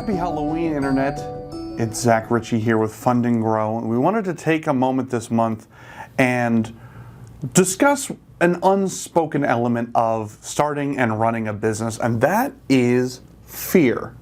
Happy Halloween, Internet. It's Zac Ricci here with Fund&Grow, and we wanted to take a moment this month and discuss an unspoken element of starting and running a business, and that is fear.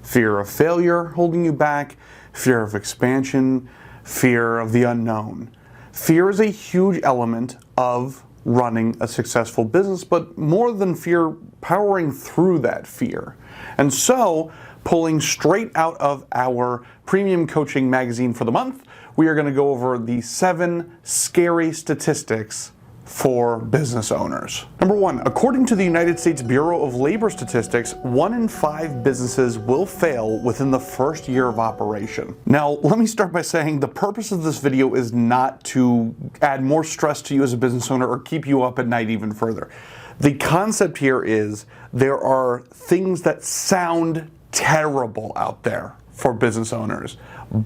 Fear of failure holding you back, fear of expansion, fear of the unknown. Fear is a huge element of running a successful business, but more than fear, powering through that fear. And so, pulling straight out of our premium coaching magazine for the month, we are going to go over the 7 scary statistics for business owners. Number 1, according to the United States Bureau of Labor Statistics, 1 in 5 businesses will fail within the first year of operation. Now, let me start by saying the purpose of this video is not to add more stress to you as a business owner or keep you up at night even further. The concept here is there are things that sound terrible out there for business owners,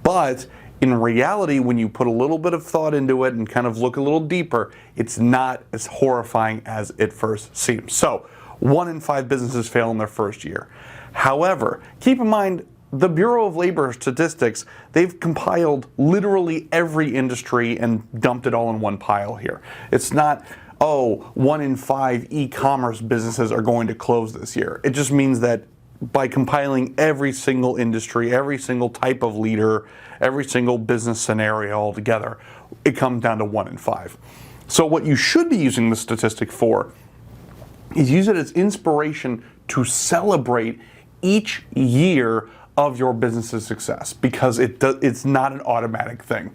but in reality, when you put a little bit of thought into it and kind of look a little deeper, it's not as horrifying as it first seems. So, 1 in 5 businesses fail in their first year. However, keep in mind, the Bureau of Labor Statistics, they've compiled literally every industry and dumped it all in one pile here. It's not, oh, 1 in 5 e-commerce businesses are going to close this year. It just means that by compiling every single industry, every single type of leader, every single business scenario all together, it comes down to 1 in 5. So what you should be using the statistic for is use it as inspiration to celebrate each year of your business's success, because it's not an automatic thing.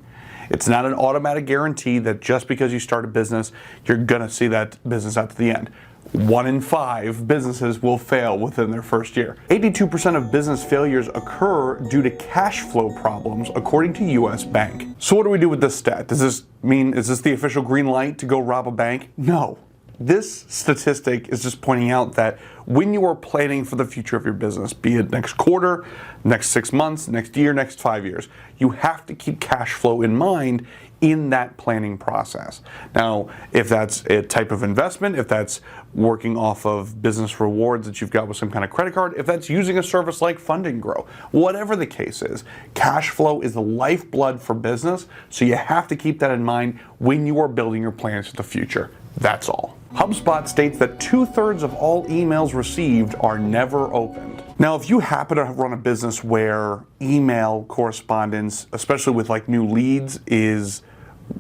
It's not an automatic guarantee that just because you start a business, you're going to see that business out to the end. 1 in 5 businesses will fail within their first year. 82% of business failures occur due to cash flow problems, according to US Bank. So what do we do with this stat? Does this mean, is this the official green light to go rob a bank? No. This statistic is just pointing out that when you are planning for the future of your business, be it next quarter, next 6 months, next year, next 5 years, you have to keep cash flow in mind in that planning process. Now, if that's a type of investment, if that's working off of business rewards that you've got with some kind of credit card, if that's using a service like Fund&Grow, whatever the case is, cash flow is the lifeblood for business, so you have to keep that in mind when you are building your plans for the future. That's all. HubSpot states that 2/3 of all emails received are never opened. Now, if you happen to run a business where email correspondence, especially with like new leads, is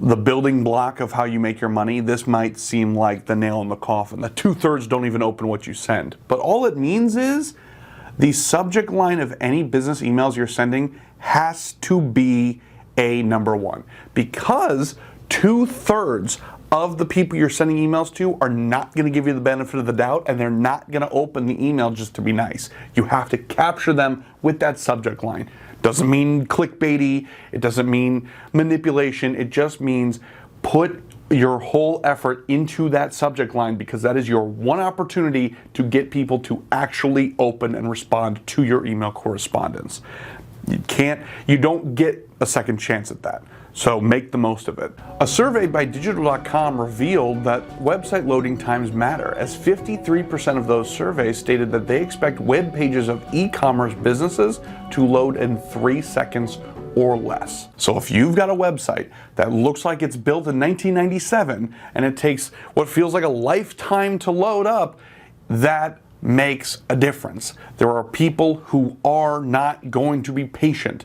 the building block of how you make your money, this might seem like the nail in the coffin. The 2/3 don't even open what you send. But all it means is the subject line of any business emails you're sending has to be a number 1, because 2/3 of the people you're sending emails to are not going to give you the benefit of the doubt, and they're not going to open the email just to be nice. You have to capture them with that subject line. Doesn't mean clickbaity, it doesn't mean manipulation, it just means put your whole effort into that subject line, because that is your one opportunity to get people to actually open and respond to your email correspondence. You don't get a second chance at that. So make the most of it. A survey by Digital.com revealed that website loading times matter, as 53% of those surveys stated that they expect web pages of e-commerce businesses to load in 3 seconds or less. So if you've got a website that looks like it's built in 1997 and it takes what feels like a lifetime to load up, that makes a difference. There are people who are not going to be patient.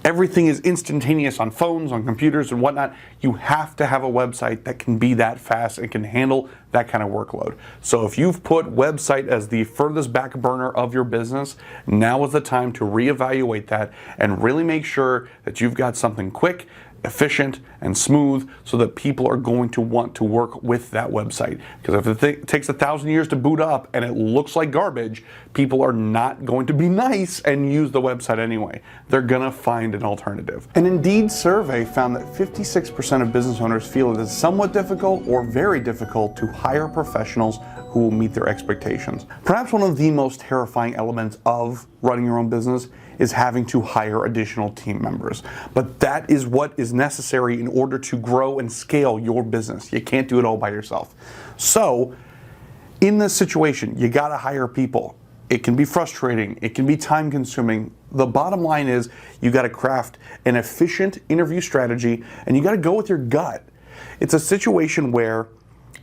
Everything is instantaneous on phones, on computers, and whatnot. You have to have a website that can be that fast and can handle that kind of workload. So if you've put website as the furthest back burner of your business, now is the time to reevaluate that and really make sure that you've got something quick, efficient, and smooth, so that people are going to want to work with that website. Because if it takes 1,000 years to boot up and it looks like garbage, people are not going to be nice and use the website anyway. They're gonna find an alternative. An Indeed survey found that 56% of business owners feel it is somewhat difficult or very difficult to hire professionals who will meet their expectations. Perhaps one of the most terrifying elements of running your own business is having to hire additional team members. But that is what is necessary in order to grow and scale your business. You can't do it all by yourself. So, in this situation, you gotta hire people. It can be frustrating. It can be time consuming. The bottom line is you got to craft an efficient interview strategy and you got to go with your gut. It's a situation where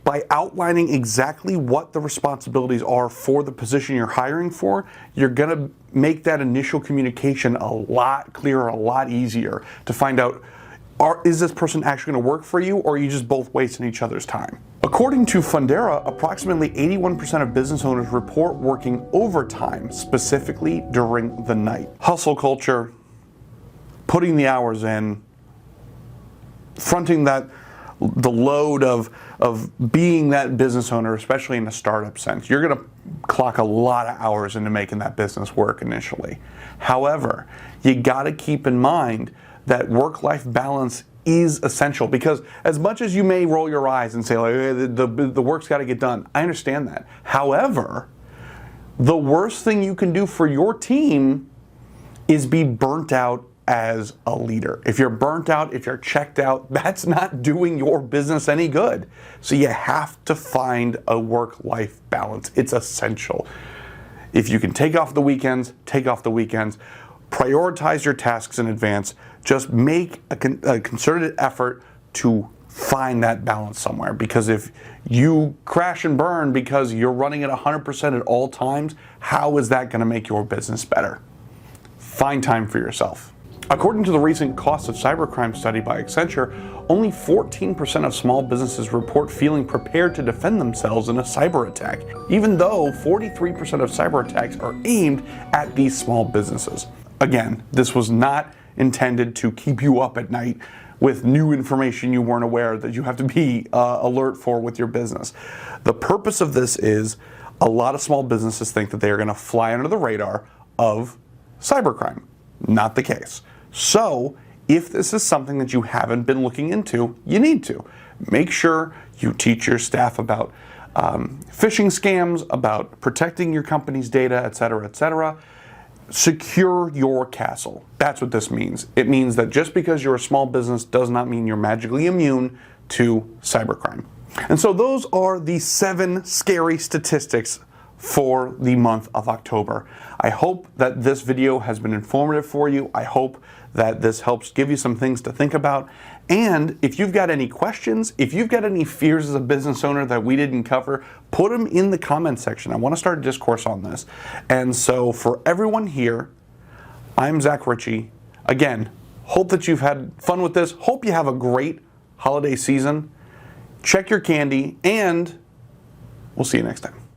by outlining exactly what the responsibilities are for the position you're hiring for, you're going to make that initial communication a lot clearer, a lot easier to find out, is this person actually going to work for you, or are you just both wasting each other's time? According to Fundera, approximately 81% of business owners report working overtime, specifically during the night. Hustle culture, putting the hours in, fronting the load of being that business owner, especially in a startup sense. You're going to clock a lot of hours into making that business work initially. However, you got to keep in mind that work-life balance is essential, because as much as you may roll your eyes and say, like, hey, the work's got to get done, I understand that. However, the worst thing you can do for your team is be burnt out as a leader. If you're burnt out, if you're checked out, that's not doing your business any good. So you have to find a work-life balance. It's essential. If you can take off the weekends, take off the weekends. Prioritize your tasks in advance. Just make a concerted effort to find that balance somewhere, because if you crash and burn because you're running at 100% at all times, how is that going to make your business better? Find time for yourself. According to the recent cost of cybercrime study by Accenture, only 14% of small businesses report feeling prepared to defend themselves in a cyber attack, even though 43% of cyber attacks are aimed at these small businesses. Again, this was not intended to keep you up at night with new information you weren't aware that you have to be alert for with your business. The purpose of this is a lot of small businesses think that they are going to fly under the radar of cybercrime. Not the case. So, if this is something that you haven't been looking into, you need to. Make sure you teach your staff about phishing scams, about protecting your company's data, etc., etc. Secure your castle. That's what this means. It means that just because you're a small business does not mean you're magically immune to cybercrime. And so those are the 7 scary statistics for the month of October. I hope that this video has been informative for you. I hope that this helps give you some things to think about. And if you've got any questions, if you've got any fears as a business owner that we didn't cover, put them in the comment section. I want to start a discourse on this. And so for everyone here, I'm Zac Ricci. Again, hope that you've had fun with this. Hope you have a great holiday season. Check your candy, and we'll see you next time.